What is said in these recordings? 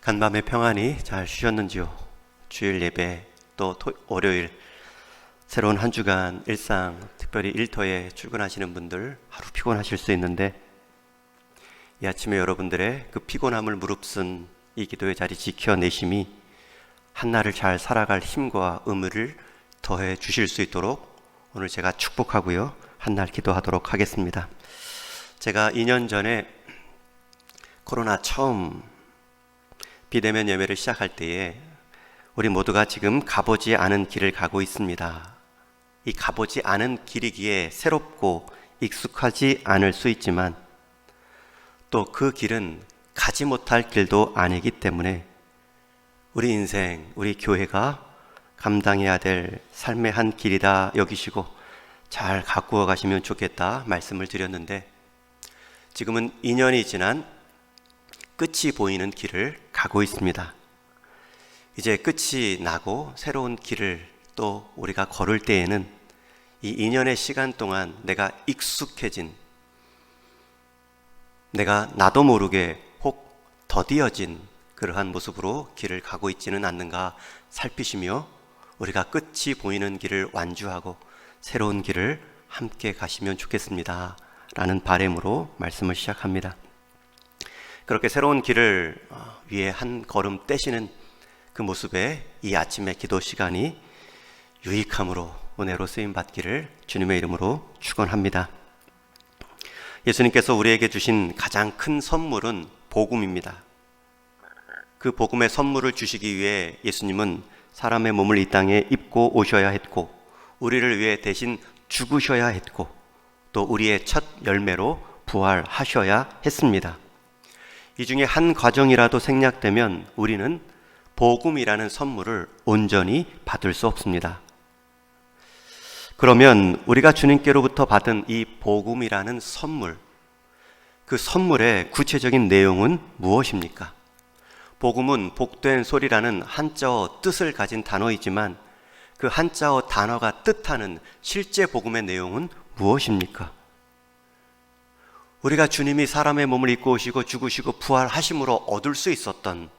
간밤에 평안히 잘 쉬셨는지요? 주일 예배 또 월요일 새로운 한 주간 일상, 특별히 일터에 출근하시는 분들 하루 피곤하실 수 있는데 이 아침에 여러분들의 그 피곤함을 무릅쓴 이 기도의 자리 지켜내심이 한날을 잘 살아갈 힘과 의무를 더해 주실 수 있도록 오늘 제가 축복하고요, 한날 기도하도록 하겠습니다. 제가 2년 전에 코로나 처음 비대면 예배를 시작할 때에 우리 모두가 지금 가보지 않은 길을 가고 있습니다. 이 가보지 않은 길이기에 새롭고 익숙하지 않을 수 있지만 또 그 길은 가지 못할 길도 아니기 때문에 우리 인생, 우리 교회가 감당해야 될 삶의 한 길이다 여기시고 잘 가꾸어 가시면 좋겠다 말씀을 드렸는데, 지금은 2년이 지난 끝이 보이는 길을 가고 있습니다. 이제 끝이 나고 새로운 길을 또 우리가 걸을 때에는 이 2년의 시간 동안 내가 익숙해진, 내가 나도 모르게 혹 더디어진 그러한 모습으로 길을 가고 있지는 않는가 살피시며 우리가 끝이 보이는 길을 완주하고 새로운 길을 함께 가시면 좋겠습니다 라는 바람으로 말씀을 시작합니다. 그렇게 새로운 길을 위해 한 걸음 떼시는 그 모습에 이 아침의 기도 시간이 유익함으로 은혜로 쓰임받기를 주님의 이름으로 축원합니다. 예수님께서 우리에게 주신 가장 큰 선물은 복음입니다. 그 복음의 선물을 주시기 위해 예수님은 사람의 몸을 이 땅에 입고 오셔야 했고, 우리를 위해 대신 죽으셔야 했고, 또 우리의 첫 열매로 부활하셔야 했습니다. 이 중에 한 과정이라도 생략되면 우리는 복음이라는 선물을 온전히 받을 수 없습니다. 그러면 우리가 주님께로부터 받은 이 복음이라는 선물, 그 선물의 구체적인 내용은 무엇입니까? 복음은 복된 소리라는 한자어 뜻을 가진 단어이지만 그 한자어 단어가 뜻하는 실제 복음의 내용은 무엇입니까? 우리가 주님이 사람의 몸을 입고 오시고 죽으시고 부활하심으로 얻을 수 있었던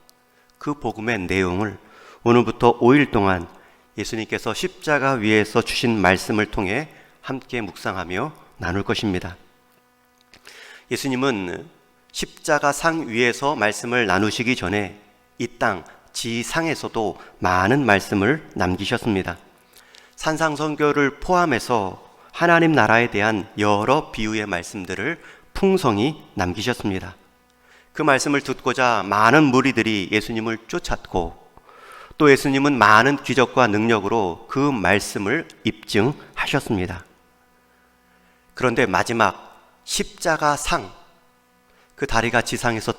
그 복음의 내용을 오늘부터 5일 동안 예수님께서 십자가 위에서 주신 말씀을 통해 함께 묵상하며 나눌 것입니다. 예수님은 십자가 상 위에서 말씀을 나누시기 전에 이 땅 지상에서도 많은 말씀을 남기셨습니다. 산상선교를 포함해서 하나님 나라에 대한 여러 비유의 말씀들을 풍성히 남기셨습니다. 그 말씀을 듣고자 많은 무리들이 예수님을 쫓았고, 또 예수님은 많은 기적과 능력으로 그 말씀을 입증하셨습니다. 그런데 마지막 십자가 상, 그 다리가 지상에서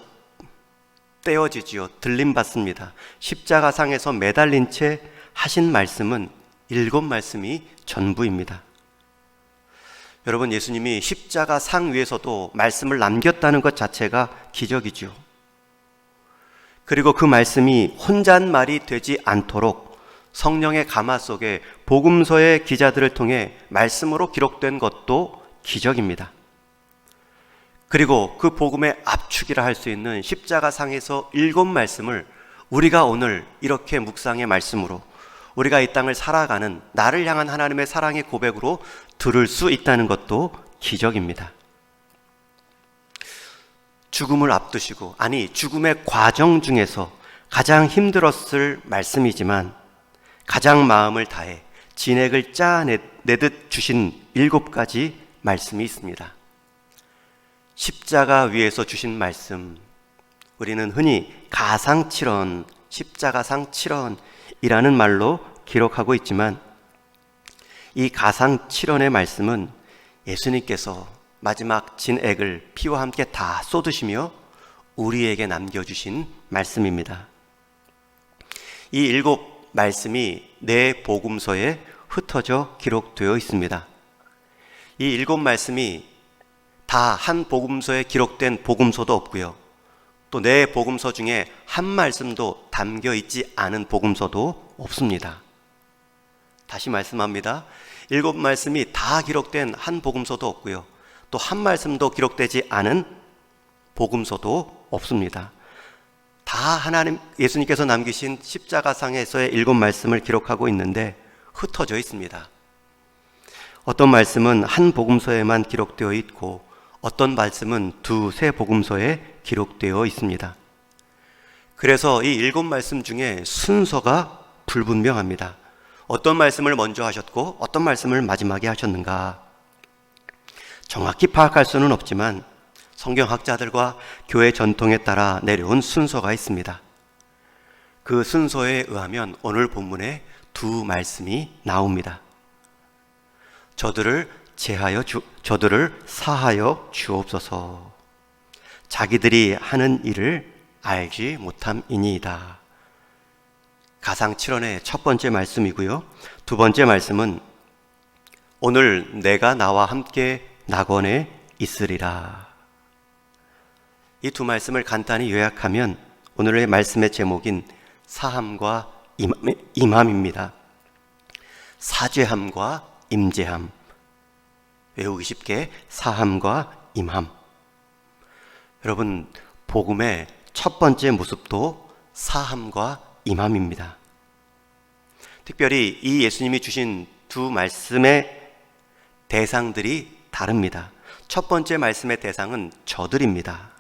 떼어지지요. 들림받습니다. 십자가 상에서 매달린 채 하신 말씀은 7말씀이 전부입니다. 여러분, 예수님이 십자가 상 위에서도 말씀을 남겼다는 것 자체가 기적이죠. 그리고 그 말씀이 혼잣말이 되지 않도록 성령의 가마 속에 복음서의 기자들을 통해 말씀으로 기록된 것도 기적입니다. 그리고 그 복음의 압축이라 할 수 있는 십자가 상에서 7말씀을 우리가 오늘 이렇게 묵상의 말씀으로 우리가 이 땅을 살아가는 나를 향한 하나님의 사랑의 고백으로 들을 수 있다는 것도 기적입니다. 죽음을 앞두시고, 아니 죽음의 과정 중에서 가장 힘들었을 말씀이지만 가장 마음을 다해 진액을 짜내듯 주신 7가지 말씀이 있습니다. 십자가 위에서 주신 말씀, 우리는 흔히 가상칠언, 십자가상 7언이라는 말로 기록하고 있지만 이 가상 7언의 말씀은 예수님께서 마지막 진액을 피와 함께 다 쏟으시며 우리에게 남겨주신 말씀입니다. 이 7말씀이 내 복음서에 흩어져 기록되어 있습니다. 이 7말씀이 다 한 복음서에 기록된 복음서도 없고요, 또 내 복음서 중에 한 말씀도 담겨 있지 않은 복음서도 없습니다. 다시 말씀합니다. 7말씀이 다 기록된 한 복음서도 없고요, 또 한 말씀도 기록되지 않은 복음서도 없습니다. 다 하나님 예수님께서 남기신 십자가상에서의 7말씀을 기록하고 있는데 흩어져 있습니다. 어떤 말씀은 한 복음서에만 기록되어 있고 어떤 말씀은 2, 3 복음서에 기록되어 있습니다. 그래서 이 7말씀 중에 순서가 불분명합니다. 어떤 말씀을 먼저 하셨고 어떤 말씀을 마지막에 하셨는가 정확히 파악할 수는 없지만 성경학자들과 교회 전통에 따라 내려온 순서가 있습니다. 그 순서에 의하면 오늘 본문에 2 말씀이 나옵니다. 저들을 사하여 주옵소서. 자기들이 하는 일을 알지 못함이니이다. 가상 7원의 첫 번째 말씀이고요. 두 번째 말씀은 오늘 내가 나와 함께 낙원에 있으리라. 이 2 말씀을 간단히 요약하면 오늘의 말씀의 제목인 사함과 임함입니다. 사죄함과 임재함. 외우기 쉽게 사함과 임함. 여러분, 복음의 첫 번째 모습도 사함과 임함입니다. 특별히 이 예수님이 주신 2 말씀의 대상들이 다릅니다. 첫 번째 말씀의 대상은 저들입니다.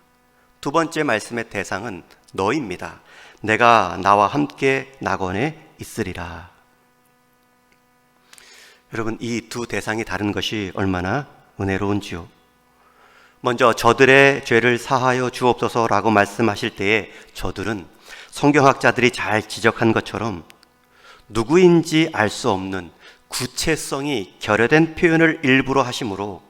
두 번째 말씀의 대상은 너입니다. 내가 나와 함께 낙원에 있으리라. 여러분, 이 2 대상이 다른 것이 얼마나 은혜로운지요. 먼저 저들의 죄를 사하여 주옵소서라고 말씀하실 때에 저들은 성경학자들이 잘 지적한 것처럼 누구인지 알 수 없는 구체성이 결여된 표현을 일부러 하심으로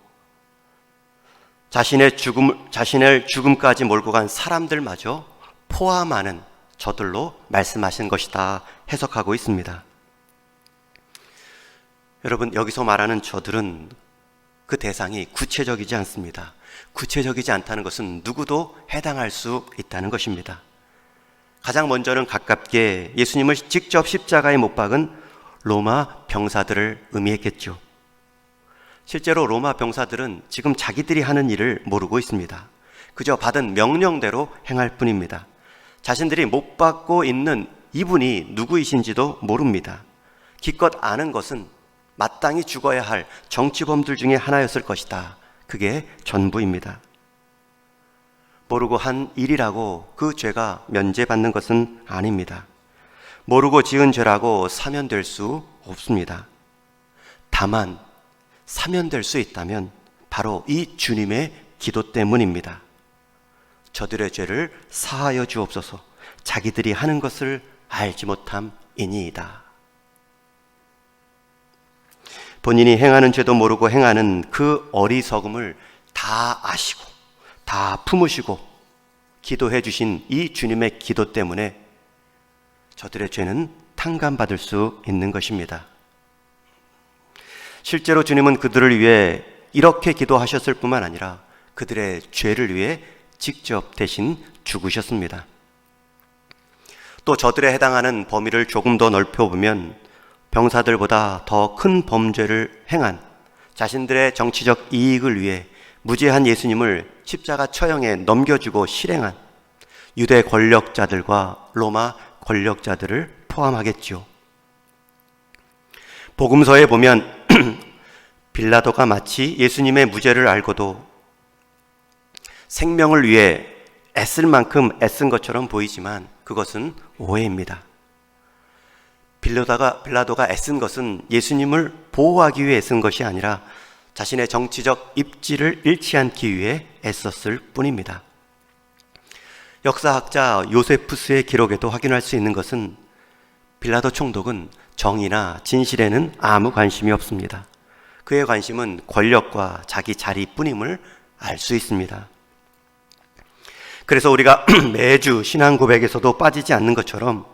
자신을 죽음까지 몰고 간 사람들마저 포함하는 저들로 말씀하신 것이다 해석하고 있습니다. 여러분, 여기서 말하는 저들은 그 대상이 구체적이지 않습니다. 구체적이지 않다는 것은 누구도 해당할 수 있다는 것입니다. 가장 먼저는 가깝게 예수님을 직접 십자가에 못 박은 로마 병사들을 의미했겠죠. 실제로 로마 병사들은 지금 자기들이 하는 일을 모르고 있습니다. 그저 받은 명령대로 행할 뿐입니다. 자신들이 못 박고 있는 이분이 누구이신지도 모릅니다. 기껏 아는 것은 마땅히 죽어야 할 정치범들 중에 하나였을 것이다. 그게 전부입니다. 모르고 한 일이라고 그 죄가 면제받는 것은 아닙니다. 모르고 지은 죄라고 사면될 수 없습니다. 다만 사면될 수 있다면 바로 이 주님의 기도 때문입니다. 저들의 죄를 사하여 주옵소서. 자기들이 하는 것을 알지 못함이니이다. 본인이 행하는 죄도 모르고 행하는 그 어리석음을 다 아시고 다 품으시고 기도해 주신 이 주님의 기도 때문에 저들의 죄는 탕감받을 수 있는 것입니다. 실제로 주님은 그들을 위해 이렇게 기도하셨을 뿐만 아니라 그들의 죄를 위해 직접 대신 죽으셨습니다. 또 저들에 해당하는 범위를 조금 더 넓혀보면 병사들보다 더 큰 범죄를 행한 자신들의 정치적 이익을 위해 무죄한 예수님을 십자가 처형에 넘겨주고 실행한 유대 권력자들과 로마 권력자들을 포함하겠죠. 복음서에 보면 빌라도가 마치 예수님의 무죄를 알고도 생명을 위해 애쓸 만큼 애쓴 것처럼 보이지만 그것은 오해입니다. 빌라도가 애쓴 것은 예수님을 보호하기 위해 애쓴 것이 아니라 자신의 정치적 입지를 잃지 않기 위해 애썼을 뿐입니다. 역사학자 요세푸스의 기록에도 확인할 수 있는 것은 빌라도 총독은 정의나 진실에는 아무 관심이 없습니다. 그의 관심은 권력과 자기 자리뿐임을 알 수 있습니다. 그래서 우리가 매주 신앙 고백에서도 빠지지 않는 것처럼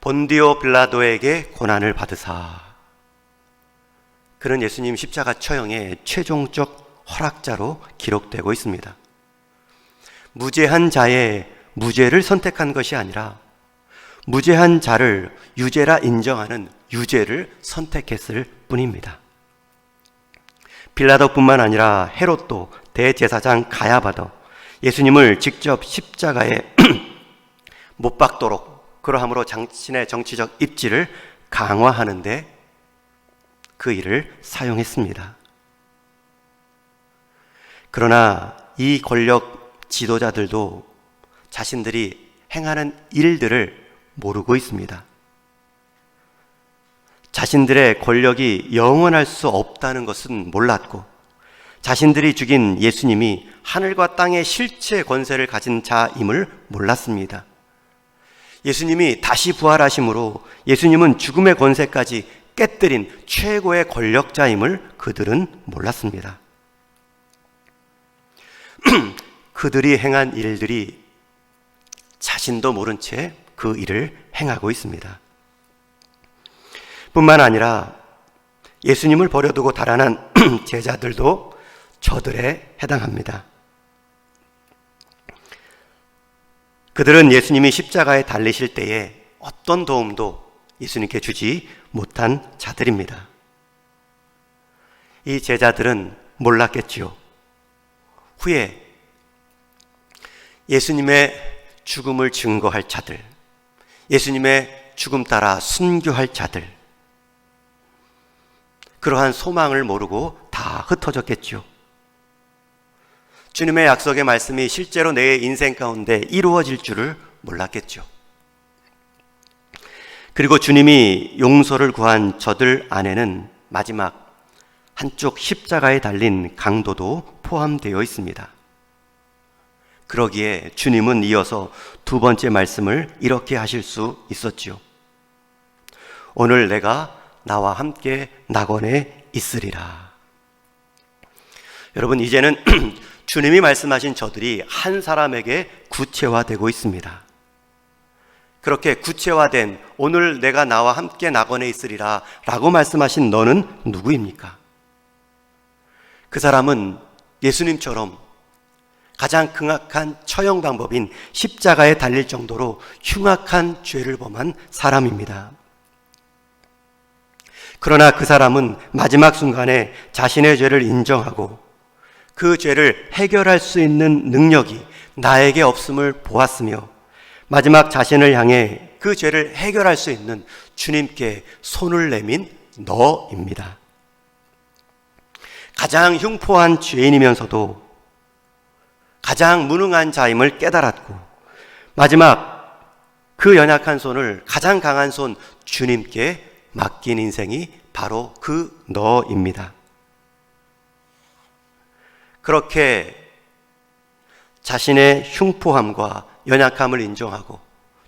본디오 빌라도에게 고난을 받으사, 그는 예수님 십자가 처형의 최종적 허락자로 기록되고 있습니다. 무죄한 자의 무죄를 선택한 것이 아니라 무죄한 자를 유죄라 인정하는 유죄를 선택했을 뿐입니다. 빌라도뿐만 아니라 헤롯도, 대제사장 가야바도 예수님을 직접 십자가에 못 박도록, 그러함으로 자신의 정치적 입지를 강화하는데 그 일을 사용했습니다. 그러나 이 권력 지도자들도 자신들이 행하는 일들을 모르고 있습니다. 자신들의 권력이 영원할 수 없다는 것은 몰랐고, 자신들이 죽인 예수님이 하늘과 땅의 실체 권세를 가진 자임을 몰랐습니다. 예수님이 다시 부활하심으로 예수님은 죽음의 권세까지 깨뜨린 최고의 권력자임을 그들은 몰랐습니다. 그들이 행한 일들이 자신도 모른 채 그 일을 행하고 있습니다. 뿐만 아니라 예수님을 버려두고 달아난 제자들도 저들에 해당합니다. 그들은 예수님이 십자가에 달리실 때에 어떤 도움도 예수님께 주지 못한 자들입니다. 이 제자들은 몰랐겠지요. 후에 예수님의 죽음을 증거할 자들, 예수님의 죽음 따라 순교할 자들, 그러한 소망을 모르고 다 흩어졌겠죠. 주님의 약속의 말씀이 실제로 내 인생 가운데 이루어질 줄을 몰랐겠죠. 그리고 주님이 용서를 구한 저들 안에는 마지막 한쪽 십자가에 달린 강도도 포함되어 있습니다. 그러기에 주님은 이어서 두 번째 말씀을 이렇게 하실 수 있었지요. 오늘 내가 나와 함께 낙원에 있으리라. 여러분, 이제는 주님이 말씀하신 저들이 한 사람에게 구체화되고 있습니다. 그렇게 구체화된 오늘 내가 나와 함께 낙원에 있으리라 라고 말씀하신 너는 누구입니까? 그 사람은 예수님처럼 가장 극악한 처형 방법인 십자가에 달릴 정도로 흉악한 죄를 범한 사람입니다. 그러나 그 사람은 마지막 순간에 자신의 죄를 인정하고 그 죄를 해결할 수 있는 능력이 나에게 없음을 보았으며 마지막 자신을 향해 그 죄를 해결할 수 있는 주님께 손을 내민 너입니다. 가장 흉포한 죄인이면서도 가장 무능한 자임을 깨달았고 마지막 그 연약한 손을 가장 강한 손 주님께 맡긴 인생이 바로 그 너입니다. 그렇게 자신의 흉포함과 연약함을 인정하고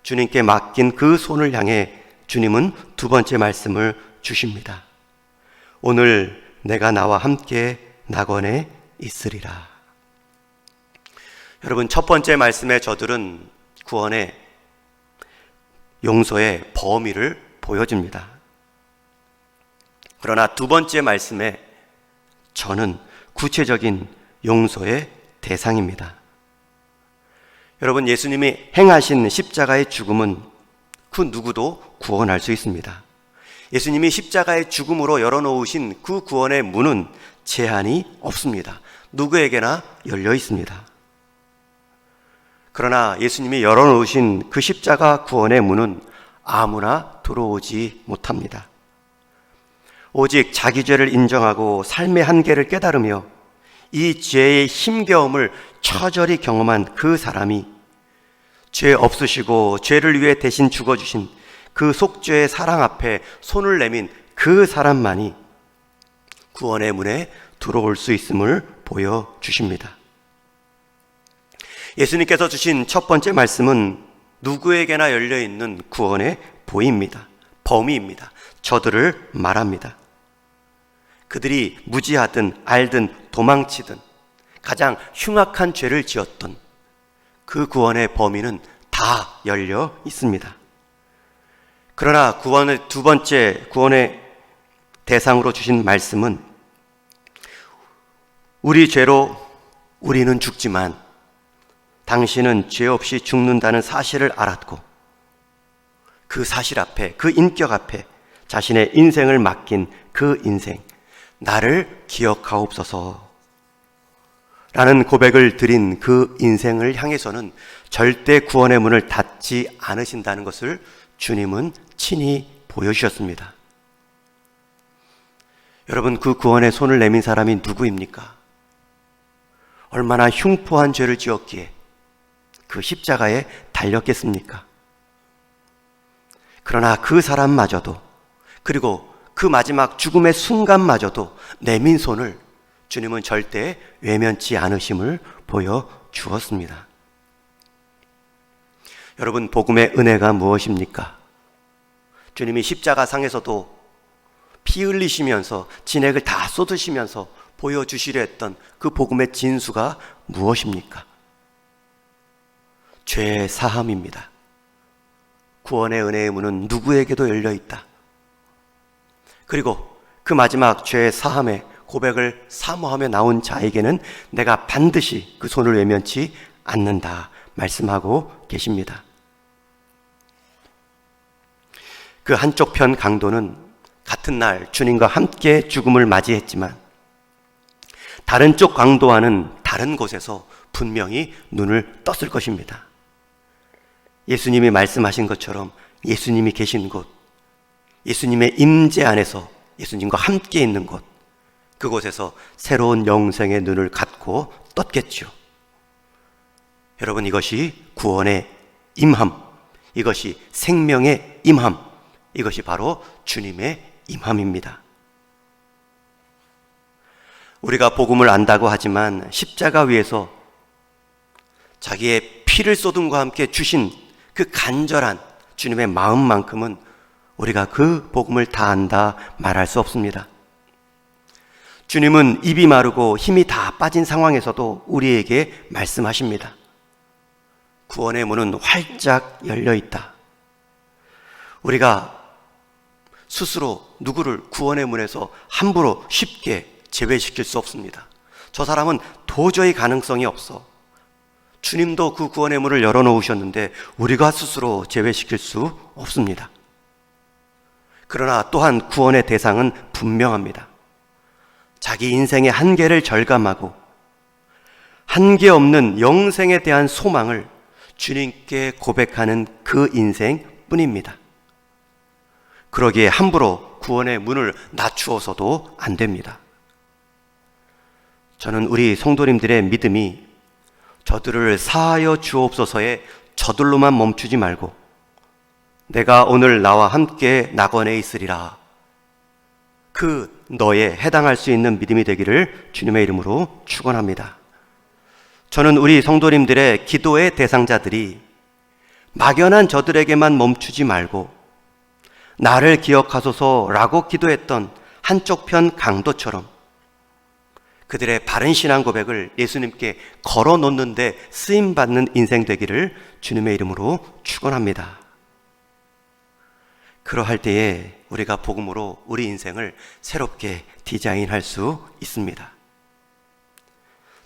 주님께 맡긴 그 손을 향해 주님은 두 번째 말씀을 주십니다. 오늘 내가 나와 함께 낙원에 있으리라. 여러분, 첫 번째 말씀의 저들은 구원의 용서의 범위를 보여줍니다. 그러나 두 번째 말씀에 저는 구체적인 용서의 대상입니다. 여러분, 예수님이 행하신 십자가의 죽음은 그 누구도 구원할 수 있습니다. 예수님이 십자가의 죽음으로 열어놓으신 그 구원의 문은 제한이 없습니다. 누구에게나 열려 있습니다. 그러나 예수님이 열어놓으신 그 십자가 구원의 문은 아무나 들어오지 못합니다. 오직 자기 죄를 인정하고 삶의 한계를 깨달으며 이 죄의 힘겨움을 처절히 경험한 그 사람이 죄 없으시고 죄를 위해 대신 죽어주신 그 속죄의 사랑 앞에 손을 내민 그 사람만이 구원의 문에 들어올 수 있음을 보여주십니다. 예수님께서 주신 첫 번째 말씀은 누구에게나 열려있는 구원의 보입니다. 범위입니다. 저들을 말합니다. 그들이 무지하든 알든 도망치든 가장 흉악한 죄를 지었던 그 구원의 범위는 다 열려 있습니다. 그러나 구원의 두 번째 구원의 대상으로 주신 말씀은 우리 죄로 우리는 죽지만 당신은 죄 없이 죽는다는 사실을 알았고 그 사실 앞에, 그 인격 앞에 자신의 인생을 맡긴 그 인생, 나를 기억하옵소서 라는 고백을 드린 그 인생을 향해서는 절대 구원의 문을 닫지 않으신다는 것을 주님은 친히 보여주셨습니다. 여러분, 그 구원의 손을 내민 사람이 누구입니까? 얼마나 흉포한 죄를 지었기에 그 십자가에 달렸겠습니까? 그러나 그 사람마저도, 그리고 그 마지막 죽음의 순간마저도 내민 손을 주님은 절대 외면치 않으심을 보여주었습니다. 여러분, 복음의 은혜가 무엇입니까? 주님이 십자가 상에서도 피 흘리시면서 진액을 다 쏟으시면서 보여주시려 했던 그 복음의 진수가 무엇입니까? 죄 사함입니다. 구원의 은혜의 문은 누구에게도 열려 있다. 그리고 그 마지막 죄 사함의 고백을 사모하며 나온 자에게는 내가 반드시 그 손을 외면치 않는다 말씀하고 계십니다. 그 한쪽 편 강도는 같은 날 주님과 함께 죽음을 맞이했지만 다른 쪽 강도와는 다른 곳에서 분명히 눈을 떴을 것입니다. 예수님이 말씀하신 것처럼 예수님이 계신 곳, 예수님의 임재 안에서 예수님과 함께 있는 곳, 그곳에서 새로운 영생의 눈을 갖고 떴겠죠. 여러분, 이것이 구원의 임함, 이것이 생명의 임함, 이것이 바로 주님의 임함입니다. 우리가 복음을 안다고 하지만 십자가 위에서 자기의 피를 쏟음과 함께 주신 그 간절한 주님의 마음만큼은 우리가 그 복음을 다 안다 말할 수 없습니다. 주님은 입이 마르고 힘이 다 빠진 상황에서도 우리에게 말씀하십니다. 구원의 문은 활짝 열려 있다. 우리가 스스로 누구를 구원의 문에서 함부로 쉽게 제외시킬 수 없습니다. 저 사람은 도저히 가능성이 없어. 주님도 그 구원의 문을 열어놓으셨는데 우리가 스스로 제외시킬 수 없습니다. 그러나 또한 구원의 대상은 분명합니다. 자기 인생의 한계를 절감하고 한계 없는 영생에 대한 소망을 주님께 고백하는 그 인생뿐입니다. 그러기에 함부로 구원의 문을 낮추어서도 안 됩니다. 저는 우리 성도님들의 믿음이 저들을 사하여 주옵소서에 저들로만 멈추지 말고 내가 오늘 나와 함께 낙원에 있으리라, 그 너에 해당할 수 있는 믿음이 되기를 주님의 이름으로 축원합니다. 저는 우리 성도님들의 기도의 대상자들이 막연한 저들에게만 멈추지 말고 나를 기억하소서라고 기도했던 한쪽 편 강도처럼 그들의 바른 신앙 고백을 예수님께 걸어놓는데 쓰임받는 인생 되기를 주님의 이름으로 축원합니다. 그러할 때에 우리가 복음으로 우리 인생을 새롭게 디자인할 수 있습니다.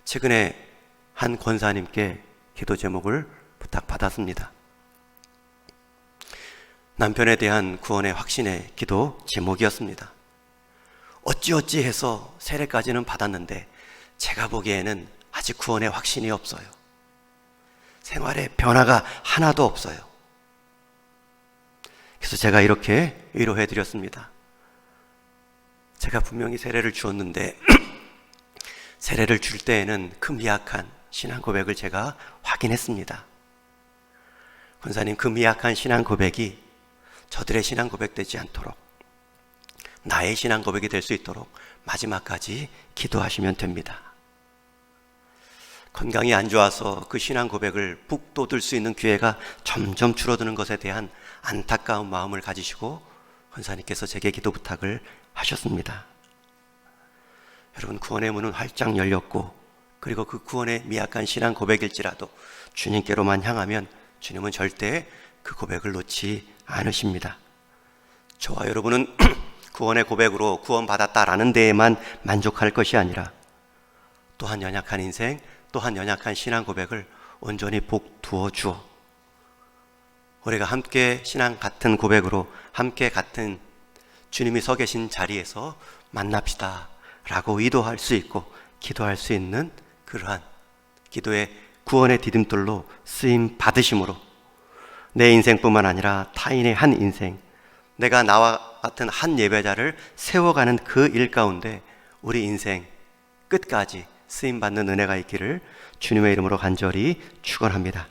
최근에 한 권사님께 기도 제목을 부탁받았습니다. 남편에 대한 구원의 확신의 기도 제목이었습니다. 어찌어찌 해서 세례까지는 받았는데 제가 보기에는 아직 구원의 확신이 없어요. 생활에 변화가 하나도 없어요. 그래서 제가 이렇게 위로해 드렸습니다. 제가 분명히 세례를 주었는데 세례를 줄 때에는 그 미약한 신앙 고백을 제가 확인했습니다. 권사님, 그 미약한 신앙 고백이 저들의 신앙 고백 되지 않도록, 나의 신앙 고백이 될 수 있도록 마지막까지 기도하시면 됩니다. 건강이 안 좋아서 그 신앙 고백을 북돋을 수 있는 기회가 점점 줄어드는 것에 대한 안타까운 마음을 가지시고 권사님께서 제게 기도 부탁을 하셨습니다. 여러분, 구원의 문은 활짝 열렸고, 그리고 그 구원의 미약한 신앙 고백일지라도 주님께로만 향하면 주님은 절대 그 고백을 놓지 않으십니다. 저와 여러분은 구원의 고백으로 구원받았다라는 데에만 만족할 것이 아니라 또한 연약한 인생, 또한 연약한 신앙 고백을 온전히 복두어 주어 우리가 함께 신앙 같은 고백으로 함께 같은 주님이 서 계신 자리에서 만납시다 라고 의도할 수 있고 기도할 수 있는 그러한 기도의 구원의 디딤돌로 쓰임 받으심으로 내 인생뿐만 아니라 타인의 한 인생, 내가 나와 같은 한 예배자를 세워가는 그 일 가운데 우리 인생 끝까지 쓰임받는 은혜가 있기를 주님의 이름으로 간절히 축원합니다.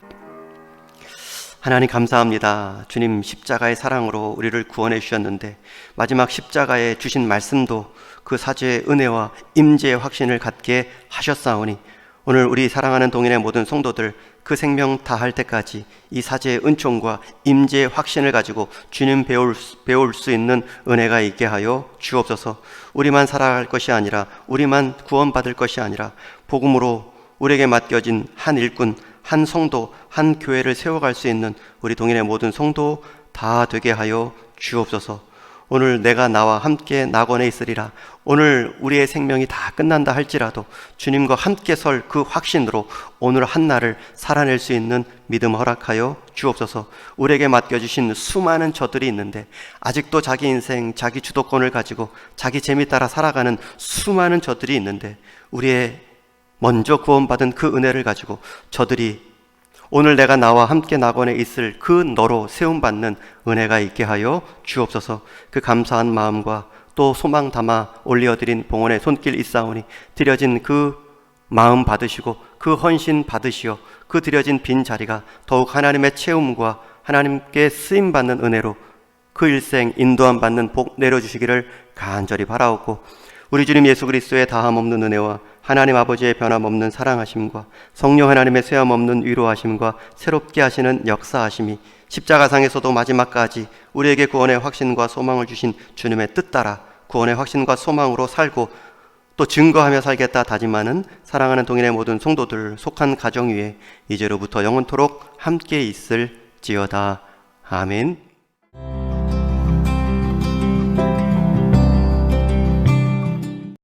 하나님 감사합니다. 주님 십자가의 사랑으로 우리를 구원해 주셨는데 마지막 십자가에 주신 말씀도 그 사죄의 은혜와 임재의 확신을 갖게 하셨사오니 오늘 우리 사랑하는 동인의 모든 성도들 그 생명 다할 때까지 이 사죄의 은총과 임재의 확신을 가지고 주님 배울 수 있는 은혜가 있게 하여 주옵소서. 우리만 살아갈 것이 아니라 우리만 구원받을 것이 아니라 복음으로 우리에게 맡겨진 한 일꾼, 한 성도, 한 교회를 세워갈 수 있는 우리 동인의 모든 성도 다 되게 하여 주옵소서. 오늘 내가 나와 함께 낙원에 있으리라. 오늘 우리의 생명이 다 끝난다 할지라도 주님과 함께 설 그 확신으로 오늘 한날을 살아낼 수 있는 믿음 허락하여 주옵소서. 우리에게 맡겨주신 수많은 저들이 있는데 아직도 자기 인생, 자기 주도권을 가지고 자기 재미 따라 살아가는 수많은 저들이 있는데 우리의 먼저 구원받은 그 은혜를 가지고 저들이 오늘 내가 나와 함께 낙원에 있을 그 너로 세움받는 은혜가 있게 하여 주옵소서. 그 감사한 마음과 또 소망 담아 올려드린 봉헌의 손길 있사오니 드려진 그 마음 받으시고 그 헌신 받으시어 그 드려진 빈자리가 더욱 하나님의 채움과 하나님께 쓰임받는 은혜로 그 일생 인도함 받는 복 내려주시기를 간절히 바라옵고 우리 주님 예수 그리스도의 다함없는 은혜와 하나님 아버지의 변함없는 사랑하심과 성령 하나님의 쇠함없는 위로하심과 새롭게 하시는 역사하심이 십자가상에서도 마지막까지 우리에게 구원의 확신과 소망을 주신 주님의 뜻 따라 구원의 확신과 소망으로 살고 또 증거하며 살겠다 다짐하는 사랑하는 동인의 모든 성도들 속한 가정 위에 이제로부터 영원토록 함께 있을지어다. 아멘.